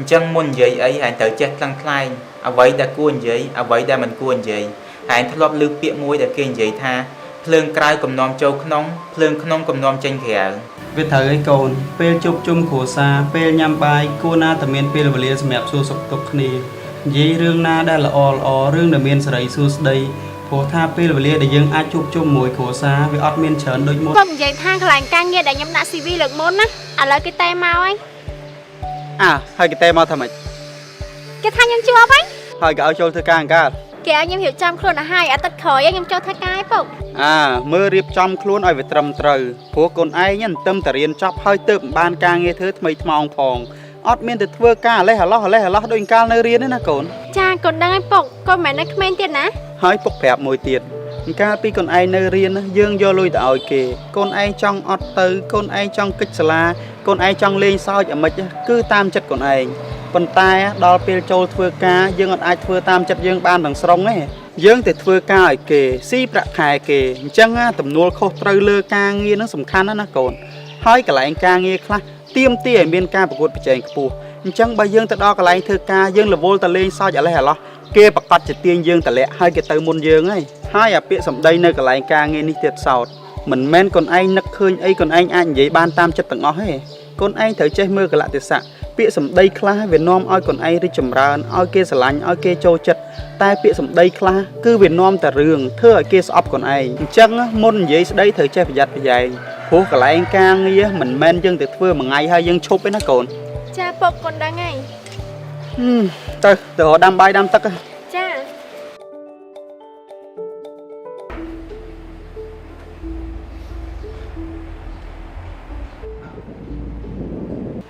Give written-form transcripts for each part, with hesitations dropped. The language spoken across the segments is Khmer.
chẳng muốn vậy ấy hãy tự chết lăng khai ở vậy đã cuốn vậy ở vậy đã mình cuốn vậy hãy thật lọt lưu bịa môi đã kênh vậy tha phơn cài cầm nón châu khôn phơn khôn cầm nón tranh khẻ Việt thời ấy cồn pel chụp chung khổ xa pel nhằm bài cô na tầm miền pel vật sầm mẹp xua sọc tục nè dây rương na đã là o rương tầm miền sợi xua đây phổ tha pel vật để dừng ai chụp chung mùi khổ xa với ọt miền chớn đôi môi không vậy thang làng ca nghe đại nhắm đã cv lực môn á à lấy cái tay mau anh hai cái tem mau thầm cái thang nhắm chưa anh hai cái áo trâu thưa càng cả kẻ nhắm hiểu trăm khuôn là hai ở tất khởi anh nhắm cho thay cái phục mưa riệp trong khuôn ai về trầm trời phố con ai nhân tâm tờ riêng chọc hơi tụm ban ca nghe thứ mấy mong phòng ọt miền từ thưa ca lấy hà lo đôi ca nơi riêng đấy na cồn cha còn đang anh phục con mẹ nó comment tiền á hơi phục phẹp mùi tiệt ca pi con ai nơi riêng dương do lui tạo kề con ai trong ọt từ con ai trong kích la con ai trong lên sao chả mệt cứ tam chất con ai phần tai đo pil châu thưa ca dương ọt ai thưa tam chất dương ban bằng sông ấy dương từ thưa ca ở kề si bạc hài kề chân tầm nuôi khô trâu lơ ca nghe nó sầm khăn đó nó cồn hơi cả lại ca nghe khla tiêm tia miền ca bạc cột bạch chạy phù chân bây dương từ đo cả lại thưa ca dương là vô tờ lên sao chả lấy hả lo kê bạc cọt chỉ tiên dương tờ lẹ hai cái từ môn dương ấy hai bịa sầm đây nơi cả lại ca nghe ní tiệt sọt mình men còn anh nắc khơi ấy còn anh vậy ban tam chất tầng ó hết con anh thử chơi mưa cả lại tiệt sạ bịa sầm đây khla Việt Nam oi còn anh đi chầm ra oi kia sờ lạnh oi kia trâu chất tai bịa sầm đây khla cứ Việt Nam tờ rường thưa ở kia sọp còn anh chân môn vậy đây thử chơi phải giặt phải dày phố cả lại anh ca nghe mình men dương tiệt vừa mà ngày hai dương chụp với nó cồn cha phục còn đang ngày từ họ đam bay đam tắc cha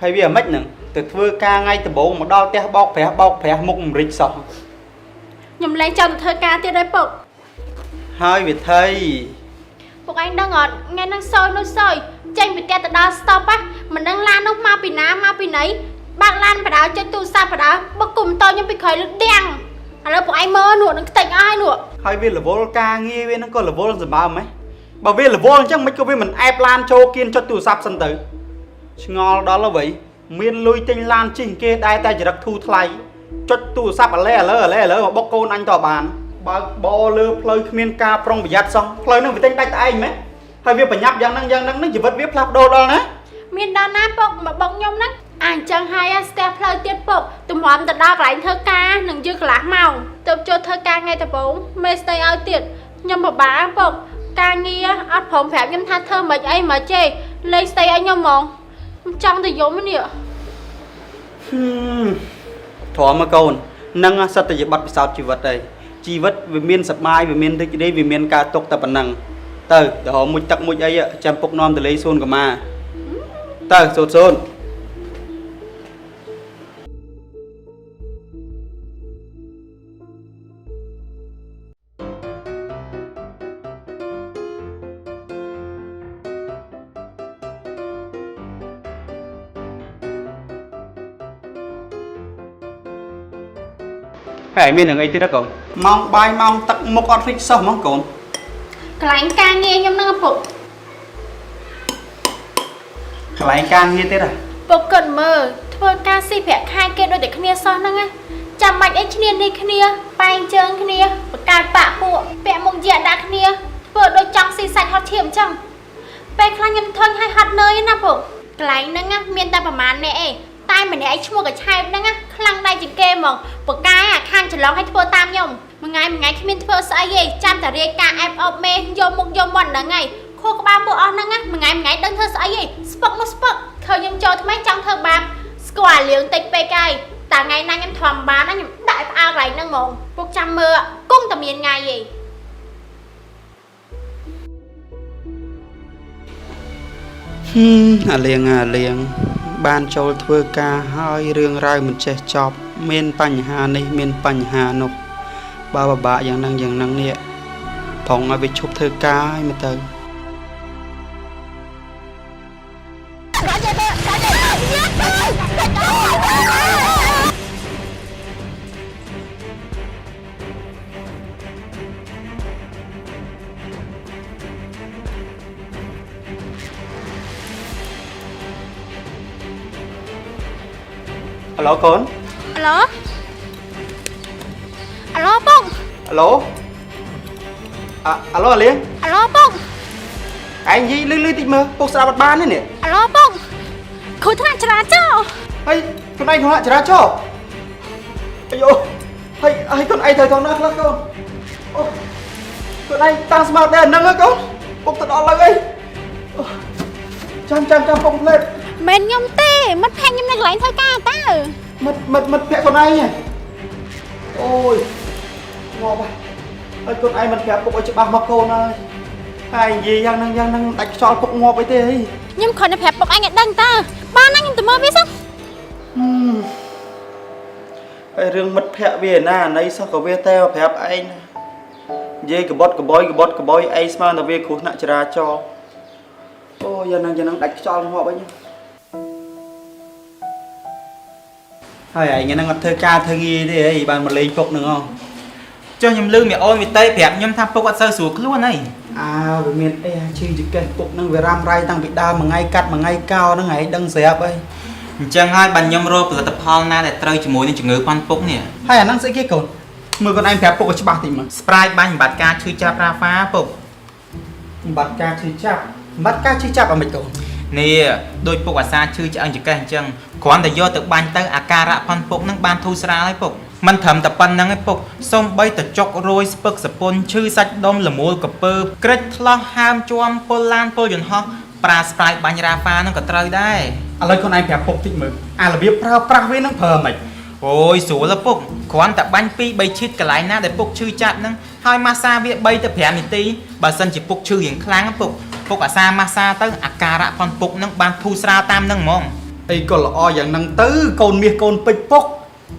hay bây giờ mất nè từ thưa ca ngay từ bộ mà đo te bọc phải mục rịch sọ nhầm lấy chồng thơ ca tiêu đấy phục hai việc thầy phục anh đang ngọt nghe đang sôi tranh bị kẹt từ đó stop á mình đang lan nó mau bị nấy bác lan phải đào trên tu sa phải đào bất cùng tôi nhưng bị khởi lực đen là phục anh mơ nụ nó tỉnh ai nụ hai viên là vô ca nghe viên nó còn là vô làm bao mấy bảo viên là vô chắc mấy cô viên mình ép lan châu kiên cho tu sắp sân tử ngon đó là vậy miền lui tinh lan trình kia đai tay chỉ đặc thu thay cho tu sắp ở lẽ mà bóc cô anh tỏ bàn bò lơ plei miền ca prong bị giặt xong plei nó bị tinh tay anh mấy hai viên phải nhấp giang nó chỉ vật viết flap đô đó nè miền đà nam bọc mà bọc nhom nè anh chẳng hay step plei tiết bọc tụm hòm từ đó lại thơ ca đừng dư lá màu tập cho thơ ca ngay tập 4 mê stay ao tiệt nhom một bá bọc ca nghi ắt phồng phèm nhom tha thơ mà ấy mà chê lấy stay anh nhom mong trong thì giống cái nè thọ mà cồn nâng sát tự bắt sao chi vật về miền sập mai về miền đây về miền ca tộc tập năng từ để họ mùi tắc mùi ấy chăm phục non từ lấy xuân của ma từ sốt phải miền đường ấy thế đó cậu mong bay mong tắc một con thích sao mong cậu cái anh ca nghe nhom năng phục lại càng như thế à phục cần mơ thôi ca si phẹ khai kia đôi để kia so năng á chăm mạch ấy kia đi kia bay chân kia cài bạ bộ vẽ mông diện đã kia vừa đôi trong si sạch hot thiểm chẳng về khai nhầm thân hay hot nơi nè phục cái năng á miền ta bảo màn nè tai mình ấy mua cái chai năng á khăn đây chỉ kê mà một cái khăn chỉ lóng hay thua tam nhung một ngày khi miền thua sai gì chăm tả riêng ca em ốp mê vô một là ngày khô có ba bộ on năng á một ngày đơn thơ sai gì spok khơi nhung cho mấy trong thơ ba square liếng tịch bê cay ta ngày nay em thòm bán nó đại ao lại năng ngồn một trăm mưa cung tầm miền ngày gì liền ban châu thưa ca hai rương rai mình che chọc miền Pành Hà này miền Pành Hà nộp bà dạng năng nè phòng ở bị chụp thưa ca mà từ ឡូកូន Alo Alo Bông អាឡូអាឡូអាលៀង Alo Bông ឯងនិយាយលឺតិចមើលពុកស្ដាប់អត់បានទេនេះ Alo Bông Khối thằng chả cho ហើយកូនឯងក្នុងចរាចរណ៍អាយហើយកូនឯងត្រូវថងណាខ្លះកូនអូកូនឯងតាំងស្មារតីអាហ្នឹងហ៎កូនពុកទៅដល់ហើយចាំពុកផ្លេត Mến nhông tê Mất phèn nhông này lãnh thôi ca ta មិត្តភក្តិកូនឯងអូយងប់ហើយកូនឯងមិនប្រាប់ពុកឲ្យច្បាស់មកកូនហើយនិយាយយ៉ាងហ្នឹងដាច់ខ្យល់ពុកងាប់អីទេ Nhưng khỏi này phép bọc anh ấy đăng ta Ba anh em tụi mơ biết sao ហើយរឿងមិត្តភក្តិវាណាណៃសោះក៏វាតែប្រាប់ឯងនិយាយកបត់កបយឯងស្មានតែវាគ្រោះថ្នាក់ចរាចរណ៍អូយ៉ាងហ្នឹងដាច់ខ្យល់ងាប់អីហើយឯងហ្នឹងអត់ធ្វើការធ្វើងារទេអីបានមកលេងពុកហ្នឹងហ៎ ចុះខ្ញុំលឺមីអូនវិតេប្រាប់ខ្ញុំថាពុកអត់សូវស្រួលខ្លួនអី វាមានអីឈឺចង្កេះពុកហ្នឹងវារ៉ាំរ៉ៃតាំងពីដើមមួយថ្ងៃកាត់មួយថ្ងៃកោហ្នឹងឯងដឹងស្រាប់អី អញ្ចឹងហើយបានខ្ញុំរកផលិតផលណាដែលត្រូវជាមួយនឹងជំងឺប៉ាន់ពុកនេះ ហើយអាហ្នឹងស្អីគេកូនមើលកូនឯងប្រាប់ពុកឲ្យច្បាស់តិចមើល Sprite បាញ់បំបត្តិការឈឺចាប់រ៉ាហ្វាពុក បំបត្តិការឈឺចាប់អាមិនកូន នេះដូចពុកអាសាឈឺឆ្អឹងចង្កេះអញ្ចឹងគ្រាន់តែយកទៅបាញ់ទៅអាការៈប៉ាន់ពុកហ្នឹងបានធូរស្រាលហើយពុកមិនត្រឹមតែប៉ុណ្្នឹងឯងពុកសូម្បីតែចុករយស្ពឹកសពុនឈឺសាច់ដុំលមូលកពើក្រិចថ្លោះហើមជួមពុលឡានពុលយន្តហោះប្រើ Sprite បាញ់រ៉ាហ្វាហ្នឹងក៏ត្រូវដែរ ឥឡូវកូនឯងប្រាប់ពុកតិចមើលអារបៀបប្រើប្រាស់វាហ្នឹងប្រើមិន អូយស្រួលទេពុកគ្រាន់តែបាញ់2 3ឈីតកន្លែងណាដែលពុកឈឺចាប់ហ្នឹងហើយម៉ាសាវា3ទៅ5នាទីបើសិនជាពុកឈឺរៀងខ្លាំងពុកអាសាម៉ាសាទៅអាការៈប៉ុនពុកហ្នឹងបានធូរស្រាលតាមហ្នឹងហ្មង អីក៏ល្អយ៉ាងហ្នឹងទៅកូនមាសកូនពេជ្រពុក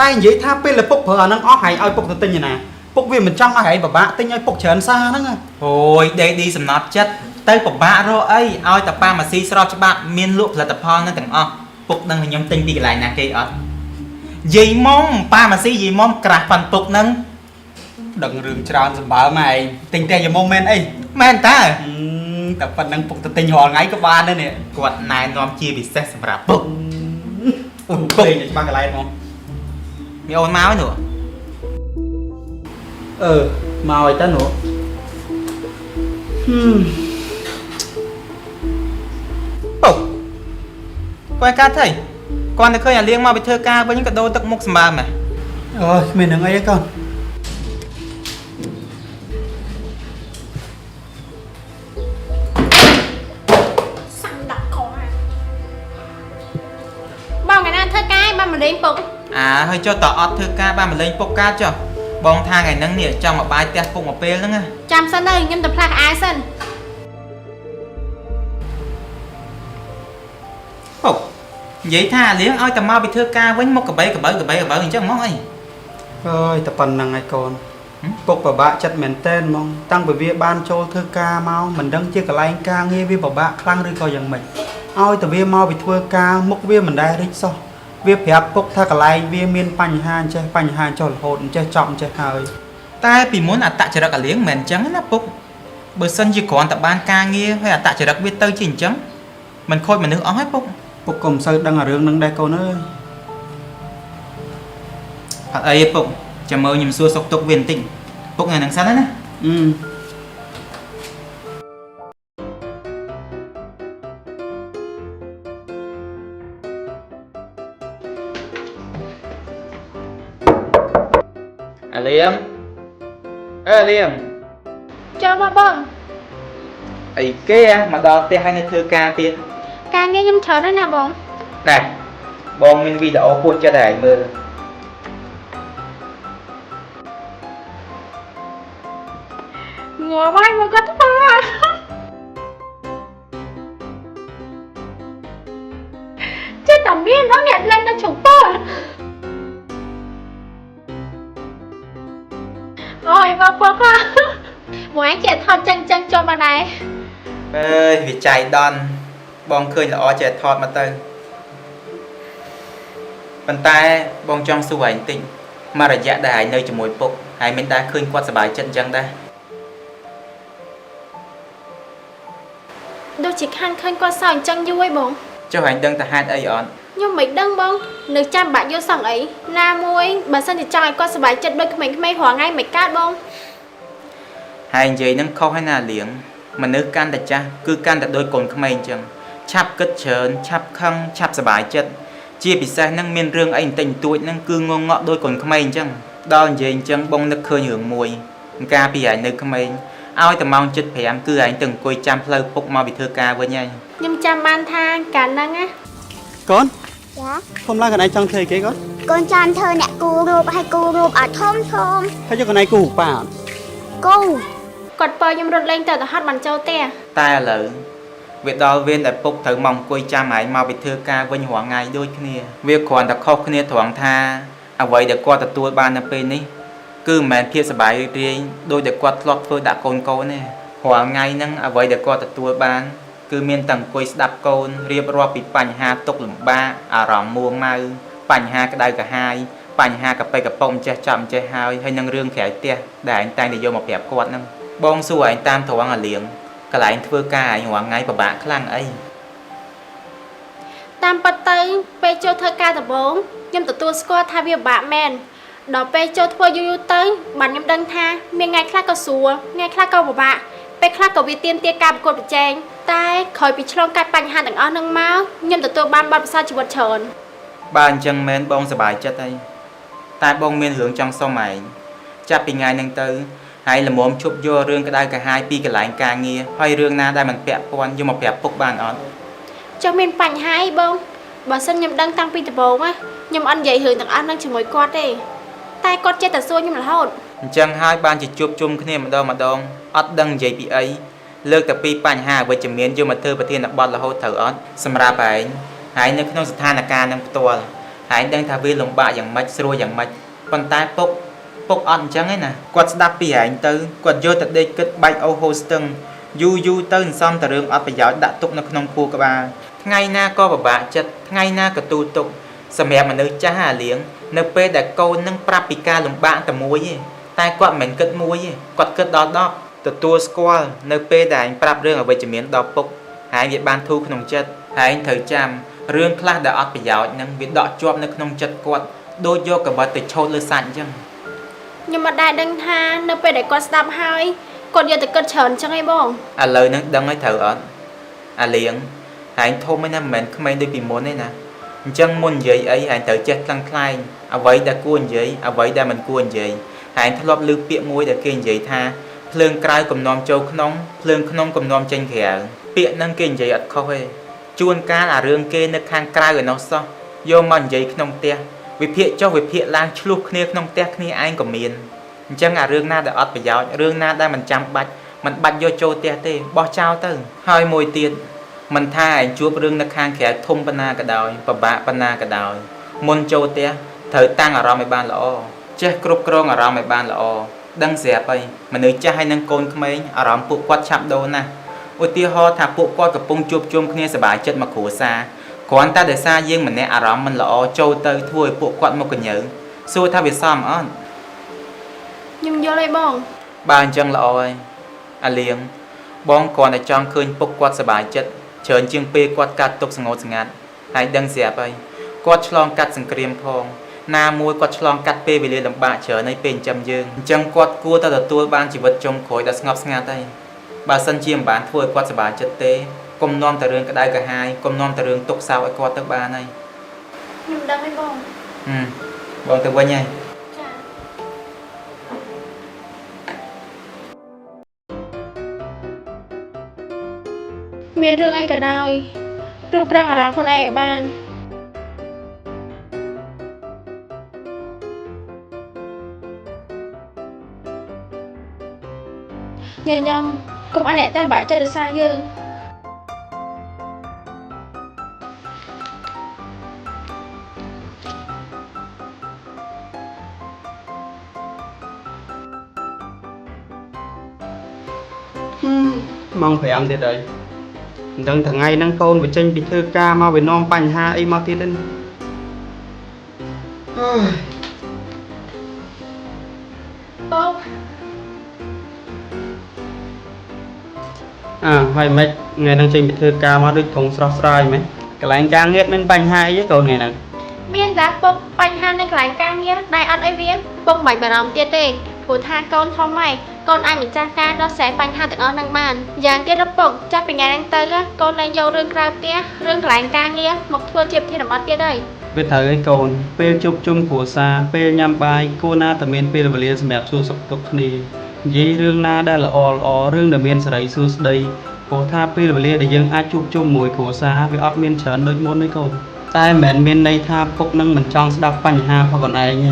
តែនិយាយថាពេលដែលពុកប្រើអាហ្នឹងអស់ហើយឲ្យពុកទៅទិញឯណាពុកវាមិនចង់ឲ្យហែងពិបាកទិញឲ្យពុកច្រើនសារហ្នឹង អូយដេឌីសំណត់ចិត្តទៅពិបាករកអីឲ្យតែប៉ាម៉ាស៊ីស្របច្បាប់មានលក់ផលិតផលហ្នឹងទាំងអស់ពុកដឹងថាខ្ញុំទិញពីកន្លែងណាគេអត់យាយមុំប៉ាម៉ាស៊ីយាយមុំក្រាស់ប៉ាន់ពុកហ្នឹងដឹងរឿងច្រើនសម្បើមឯងទិញតែយាយមុំមែនអីមែនតើតែប៉ុណ្្នឹងពុកទៅទិញរាល់ថ្ងៃក៏បានដែរនេះគាត់ណែនាំជាពិសេសសម្រាប់ពុកអូពុកលេងច្បាស់កន្លែងហ្មងមីអូនមកហើយនោះ មកឲ្យតើនោះពុកគាត់កាត់ទេគាត់ទៅឃើញអាលៀងមកពីធ្វើការវិញក៏ដូរទឹកមុខសម្បើមហ៎ អូយគ្មាននឹងអីទេកូន Sao đặt khó à Bao ngày nay thơ cái ba mà lên bụng ហើយចុះតើអត់ធ្វើការបានមកលេងពុកកាចុះបងថាថ្ងៃហ្នឹងនេះចង់មកបាយផ្ទះពុកមកពេលហ្នឹង Chăm sân ơi nhưng tập lạc ai sân ពុកនិយាយថាអាលៀងឲ្យតែមកពីធ្វើការវិញមកកបីអញ្ចឹងហ្មងអី អើយតែប៉ុណ្្នឹងឯងកូនពុកពិបាកចិត្តមែនតើហ្មងតាំងពីវាបានចូលធ្វើការមកមិនដឹងជាកន្លែងការងារវាពិបាកខ្លាំងឬក៏យ៉ាងម៉េចឲ្យតែវាមកពីធ្វើការមុខវាមិនដែលរីកសោះវាប្រាប់ពុកថាកន្លែងវាមានបញ្ហាអញ្ចេះបញ្ហាចុះរហូតអញ្ចេះចប់អញ្ចេះហើយ តែពីមុនអត្តចរិតអាលៀងមិនមែនអញ្ចឹងណាពុកបើសិនជាគ្រាន់តែបានការងារហើយអត្តចរិតវាទៅជាអញ្ចឹងមិនខូចមនុស្សអស់ហើយពុក ពុកក៏មិនសូវដឹងអារឿងហ្នឹងដែរកូនអើយ អត់អីទេពុកចាំមើលខ្ញុំសួរសុខទុក្ខវាបន្តិចពុកថ្ងៃហ្នឹងសិនណាអាលៀងអាលៀង Cho ba bông អីគេមកដល់ផ្ទះហើយនៅធ្វើការទៀត Càng nghe nhưng chờ đó nè bông ណែបងមានវីដេអូគួរចិត្តឲ្យមើល Ngồi vai mà có thức ba Chứ tổng biên nó nhặt lên nó chụp bơ Rồi mà phước à Muốn anh trẻ thọt chân cho bà này អើយវាចៃដន្យបងឃើញល្អចេះថតមកទៅប៉ុន្តែបងចង់សួរឯងតិចមករយៈដែលឯងនៅជាមួយពុកហើយមិនដែលឃើញគាត់សប្បាយចិត្តអញ្ចឹងដែរ Đâu chỉ khăn khăn qua sao chân vui bông ចុះឯងដឹងតែហេតុអីអត់ Nhưng mình đăng bông Nếu chăm bạn vô sẵn ấy Na môi Bà sân thì chồng anh con sửa bài chất đôi mình mây hóa ngay mấy cát bông ហើយនិយាយនឹងខុសហើយណាលៀងមនុស្សកាន់តែចាស់គឺកាន់តែដូចកូនក្មេងអញ្ចឹងឆាប់គិតច្រើនឆាប់ខឹងឆាប់សប្បាយចិត្តជាពិសេសនឹងមានរឿងអីបន្តិចបន្តួចនឹងគឺងងក់ដូចកូនក្មេងអញ្ចឹងដល់និយាយអញ្ចឹងបងនឹកឃើញរឿងមួយកាលពីឯងនៅក្មេងឲ្យតែម៉ោង 7:05 គឺឯងទៅអង្គុយចាំផ្លូវពុកមកពីធ្វើការវិញហើយ Nhưng chăm ban tha cả năng á កូន ចា ធំឡើងកូនឯងចង់ធ្វើអីគេកូនក ូនចាំធ្វើអ្នកគូរូបឲ្យគូរូបឲ្យធំ ហើយយកកូនឯងគូប៉ាអត់ គូ Còn bò nhầm rốt lên tờ tờ hót bằng châu tè តែឥឡូវវាដល់វេនដែលពុកត្រូវមកអង្គុយចាំឯងមកពីធ្វើការវិញរាល់ថ្ងៃដូចគ្នាវាគ្រាន់តែខុសគ្នាត្រង់ថាអ្វីដែលគាត់ទទួលបាននៅពេលនេះគឺមិនមែនភាពសប្បាយរីករាយដោយដែលគាត់ធ្លាប់ធ្វើដាក់កូនទេរាល់ថ្ងៃហ្នឹងអ្វីដែលគាត់ទទួលបានគឺមានតែអង្គុយស្ដាប់កូនរៀបរាប់ពីបញ្ហាទុក្ខលំបាកអារម្មណ៍មួម៉ៅបញ្ហាក្តៅក្រហាយបញ្ហាកប៉ិកប៉ុកចេះចាប់ចេះហើយនឹងរឿងក្រៅផ្ទះដែលឯងតែងតែយកមកប្រាប់គាត់ហ្នឹងបងសួរឯងតាមត្រង់អាលៀងកន្លែងធ្វើការឯងរាល់ថ្ងៃពិបាកខ្លាំងអី Tam bật tới Bê cho thơ ca tập 4 Nhưng tụi tôi score tha bia bạ men Đó bê cho thua yu tới Bạn nhầm đăng tha Miền ngay khác cao xùa Ngay khác cao bà bạ Bê khác cao vì tiên tia ca bà cột bà chàng Tai khỏi bị chlong cài bánh hạt đằng ớt nâng máu Nhưng tụi tôi ban bật sao chỉ vật trờn បានចឹងមែនបងសប្បាយចិត្តហើយតែបងមានរឿងចង់សុំឯងចាប់ពីថ្ងៃហ្នឹងទៅហើយល្មមជប់យករឿងក្តៅក្រហាយពីកន្លែងការងារហើយរឿងណាដែលមិនពាក់ព័ន្ធយកមកប្រាប់ពុកបានអត់ Cho mình bánh hai bông Bà sân nhầm đăng tăng pi tập 4 á Nhầm ăn dậy hưởng thằng ớt nâng chỉ mối quát đi Tai quát chết tà xua nhưng mà hốt អញ្ចឹងហើយបានជាជួបជុំគ្នាម្ដងអត់ដឹងនិយាយពីអីលើកតែពីបញ្ហាវិជ្ជមានយកមកធ្វើប្រធានបទរហូតត្រូវអត់សម្រាប់ឯងហើយនៅក្នុងស្ថានភាពនឹងផ្ទាល់ហើយដឹងថាវាលំបាកយ៉ាងម៉េចស្រួលយ៉ាងម៉េចប៉ុន្តែពុកអត់អញ្ចឹងឯណាគាត់ស្ដាប់ពីឯងទៅគាត់យកតែដេកគិតបែកអូហូស្ទឹងយូរទៅសន្សំតែរឿងអត់ប្រយោជន៍ដាក់ទុកនៅក្នុងពោះក្បាលថ្ងៃណាក៏ពិបាកចិត្តថ្ងៃណាក៏ទូទុកសម្រាប់មនុស្សចាស់អាលៀងនៅពេលដែលកូននឹងប្រាប់ពីការលំបាកតែមួយទេតែគាត់មិនគិតមួយទេគាត់គិតដល់10ទទួលស្គាល់នៅពេលដែលឯងប្រាប់រឿងអវិជ្ជមានដល់ពុកហើយវាបានធូរក្នុងចិត្តហើយត្រូវចាំរឿងខ្លះដែលអត់ប្រយោជន៍នឹងវាដកជាប់នៅក្នុងចិត្តគាត់ដូចយកកបិតទៅឆោតលើសាច់អញ្ចឹង Nhưng mà đại đăng tha Nếu bê để con stop hai Con giờ tới cất trờn chẳng hay bông ឥឡូវហ្នឹងដឹងហើយត្រូវអត់អាលៀងហើយធំឯណាមិនមែនក្មេងដូចពីមុនទេណាអញ្ចឹងមុននិយាយអីហើយត្រូវចេះខ្លាំងខ្លែងអ្វីដែលគួរនិយាយអ្វីដែលមិនគួរនិយាយហើយធ្លាប់ឮពាក្យមួយដែលគេនិយាយថាភ្លើងក្រៅកំណំចូលក្នុងភ្លើងក្នុងកំណំចេញក្រៅពាក្យហ្នឹងគេនិយាយអត់ខុសទេជួនកាលអារឿងគេនៅខាងក្រៅឯណោះសោះយកមកនិយាយក្នុងផ្ទះវិភាគចុះវិភាគឡើងឆ្លោះគ្នាក្នុងផ្ទះគ្នាឯងក៏មានអញ្ចឹងអារឿងណាដែលអត់ប្រយោជន៍រឿងណាដែលមិនចាំបាច់មិនបាច់យកចូលផ្ទះទេបោះចោលទៅហើយមួយទៀតមិនថាឯងជួបរឿងនៅខាងក្រៅធំប៉ុណ្ណាក៏ដោយពិបាកប៉ុណ្ណាក៏ដោយមុនចូលផ្ទះត្រូវតាំងអារម្មណ៍ឲ្យបានល្អចេះគ្រប់គ្រងអារម្មណ៍ឲ្យបានល្អដឹងស្រាប់ហើយមនុស្សចាស់ហើយនឹងកូនក្មេងអារម្មណ៍ពួកគាត់ឆាប់ដូរណាស់ឧទាហរណ៍ថាពួកគាត់កំពុងជួបជុំគ្នាសប្បាយចិត្តមកគ្រួសារគ្រាន់តែដោយសារយើងម្នាក់អារម្មណ៍មិនល្អចូលទៅធ្វើឲ្យពួកគាត់មកកញើសួរថាវាសមអត់ Nhưng vô đây bông បើអញ្ចឹងល្អហើយអាលៀងបងគ្រាន់តែចង់ឃើញពុកគាត់សប្បាយចិត្តច្រើនជាងពេលគាត់កាត់ទុកស្ងោតស្ងាត់ហើយដឹងស្រាប់ហើយគាត់ឆ្លងកាត់សង្គ្រាមផងណាមួយគាត់ឆ្លងកាត់ពេលវេលាលំបាកច្រើនហើយពេលចិញ្ចឹមយើងអញ្ចឹងគាត់គួរតែទទួលបានជីវិតចុងក្រោយដែលស្ងប់ស្ងាត់ហើយបើសិនជាមិនបានធ្វើឲ្យគាត់សប្បាយចិត្តទេកុំនាំតែរឿងក្តៅក្រហាយកុំនាំតែរឿងទុកសោកឲ្យគាត់ទៅបានហើយ Nhưng đăng đây bông បងទៅវិញហើយ Chà Miền rương anh cả đào Rương răng ở đàn con ai ở bàn Nhân nhầm Cũng anh lại tay bãi chơi được xa dương Mong 5 ទៀតហើយមិនដឹងថ្ងៃហ្នឹងកូនវាចេញពីធ្វើការមកវានាំបញ្ហាអីមកទៀតទេ Bông ហើយមិនថ្ងៃហ្នឹងចេញពីធ្វើការមកដូចធំស្រស់ស្រាយមែន ក កន្លែងការងារមានបញ្ហាអីទេកូនថ្ងៃហ្នឹង មានតាពុកបញ្ហានៅកន្លែងការងារដែរអត់អីវាពុកមិនបារម្ភទៀតទេព្រោះថាកូនធំហើយកូនអាចម្ចាស់ការដោះស្រាយបញ្ហាទាំងអស់ហ្នឹងបានយ៉ាងទៀតដល់ពុកចាប់ពីថ្ងៃហ្នឹងទៅកូនលែងយករឿងក្រៅផ្ទះរឿងកន្លែងការងារមកធ្វើជាប្រធានបទទៀតហើយ វាត្រូវឲ្យកូនពេលជួបជុំគ្រួសារពេលញ៉ាំបាយគួរណាតែមានពេលវេលាសម្រាប់សួរសុខទុក្ខគ្នានិយាយរឿងណាដែលល្អរឿងដែលមានសេរីសួស្តីព្រោះថាពេលវេលាដែលយើងអាចជួបជុំមួយគ្រួសារវាអត់មានច្រើនដូចមុនទេកូនតែមិនមែនមានន័យថាពុកនឹងមិនចង់ស្ដាប់បញ្ហារបស់ខ្លួនឯងទេ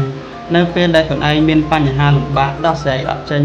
នៅពេលដែលខ្លួនឯងមានបញ្ហាលំបាកដោះស្រាយអត់ចេញ